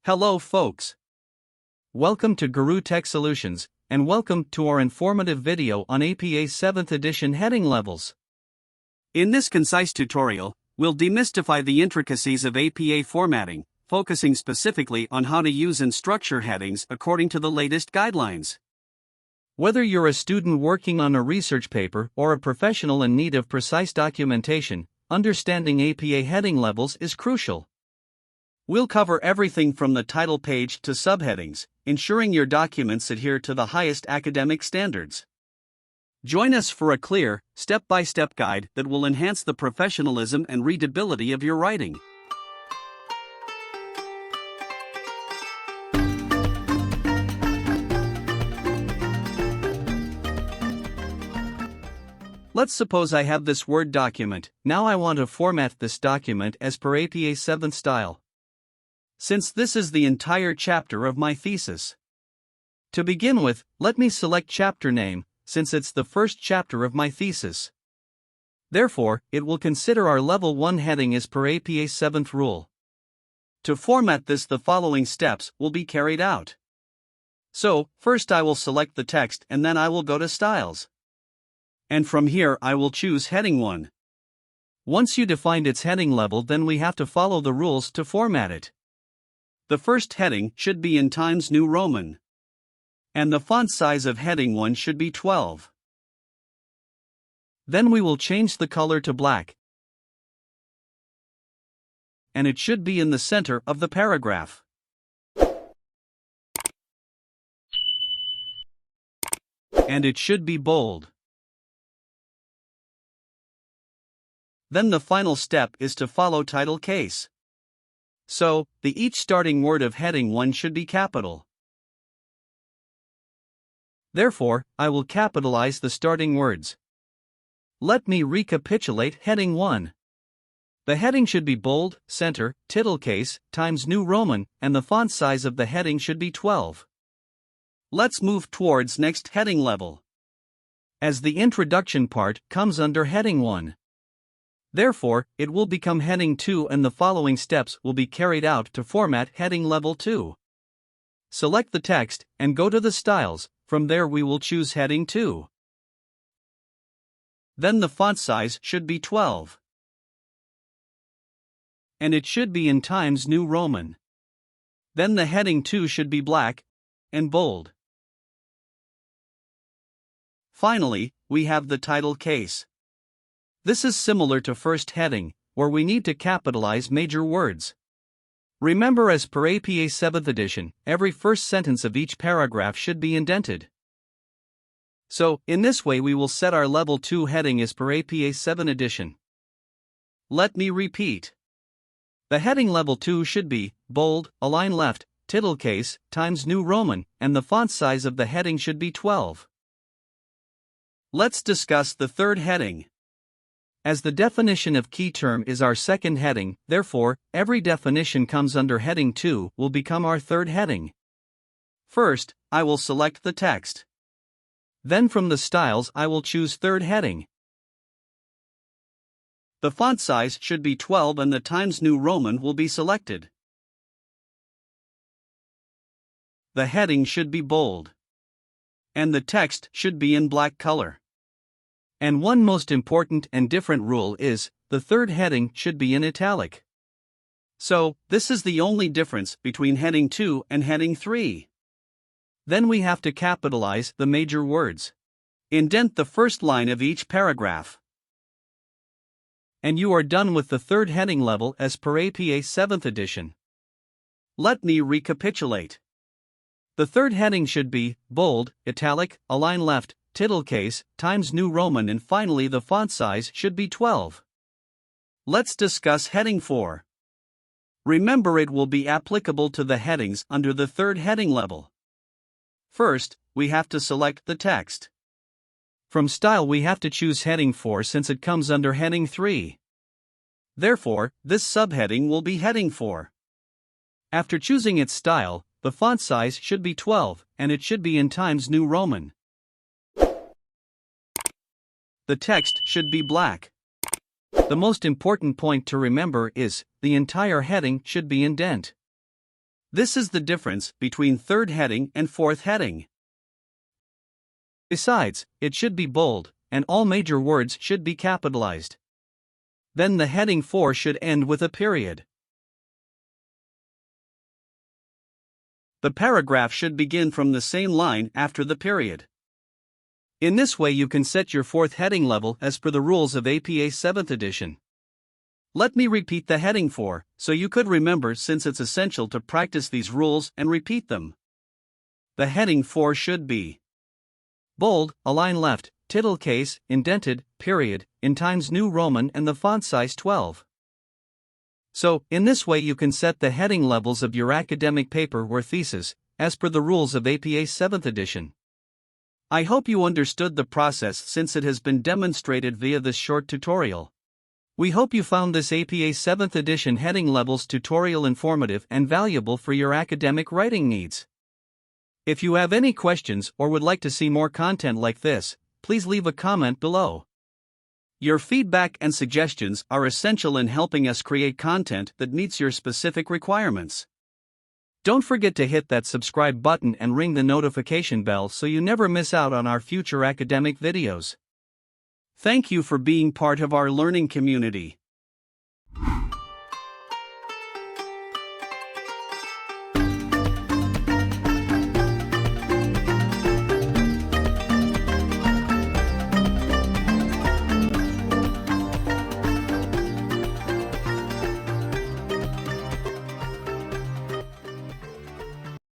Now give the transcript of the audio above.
Hello folks. Welcome to Guru Tech Solutions, and welcome to our informative video on APA 7th edition heading levels. In this concise tutorial, we'll demystify the intricacies of APA formatting, focusing specifically on how to use and structure headings according to the latest guidelines. Whether you're a student working on a research paper or a professional in need of precise documentation, understanding APA heading levels is crucial. We'll cover everything from the title page to subheadings, ensuring your documents adhere to the highest academic standards. Join us for a clear, step-by-step guide that will enhance the professionalism and readability of your writing. Let's suppose I have this Word document. Now I want to format this document as per APA 7th style, since this is the entire chapter of my thesis. To begin with, let me select chapter name, since it's the first chapter of my thesis. Therefore, it will consider our level 1 heading as per APA 7th rule. To format this, the following steps will be carried out. So, first I will select the text and then I will go to Styles. And from here I will choose Heading 1. Once you defined its heading level, then we have to follow the rules to format it. The first heading should be in Times New Roman. And the font size of heading 1 should be 12. Then we will change the color to black. And it should be in the center of the paragraph. And it should be bold. Then the final step is to follow title case. So, each starting word of heading 1 should be capital. Therefore, I will capitalize the starting words. Let me recapitulate heading 1. The heading should be bold, center, title case, Times New Roman, and the font size of the heading should be 12. Let's move towards next heading level, as the introduction part comes under heading 1. Therefore, it will become heading 2 and the following steps will be carried out to format heading level 2. Select the text and go to the Styles. From there we will choose heading 2. Then the font size should be 12. And it should be in Times New Roman. Then the heading 2 should be black and bold. Finally, we have the title case. This is similar to first heading, where we need to capitalize major words. Remember, as per APA 7th edition, every first sentence of each paragraph should be indented. So, in this way we will set our level 2 heading as per APA 7 edition. Let me repeat. The heading level 2 should be bold, align left, title case, Times New Roman, and the font size of the heading should be 12. Let's discuss the third heading. As the definition of key term is our second heading, therefore, every definition comes under heading 2 will become our third heading. First, I will select the text. Then from the Styles I will choose third heading. The font size should be 12 and the Times New Roman will be selected. The heading should be bold. And the text should be in black color. And one most important and different rule is, the third heading should be in italic. So, this is the only difference between heading 2 and heading 3. Then we have to capitalize the major words. Indent the first line of each paragraph. And you are done with the third heading level as per APA 7th edition. Let me recapitulate. The third heading should be bold, italic, align left, title case, Times New Roman, and finally the font size should be 12. Let's discuss heading 4. Remember, it will be applicable to the headings under the third heading level. First, we have to select the text. From Style we have to choose heading 4 since it comes under heading 3. Therefore, this subheading will be heading 4. After choosing its style, the font size should be 12, and it should be in Times New Roman. The text should be black. The most important point to remember is, the entire heading should be indent. This is the difference between third heading and fourth heading. Besides, it should be bold, and all major words should be capitalized. Then the heading 4 should end with a period. The paragraph should begin from the same line after the period. In this way you can set your fourth heading level as per the rules of APA 7th edition. Let me repeat the heading 4, so you could remember, since it's essential to practice these rules and repeat them. The heading 4 should be bold, align left, tittle case, indented, period, in Times New Roman and the font size 12. So, in this way you can set the heading levels of your academic paper or thesis, as per the rules of APA 7th edition. I hope you understood the process since it has been demonstrated via this short tutorial. We hope you found this APA 7th edition heading levels tutorial informative and valuable for your academic writing needs. If you have any questions or would like to see more content like this, please leave a comment below. Your feedback and suggestions are essential in helping us create content that meets your specific requirements. Don't forget to hit that subscribe button and ring the notification bell so you never miss out on our future academic videos. Thank you for being part of our learning community.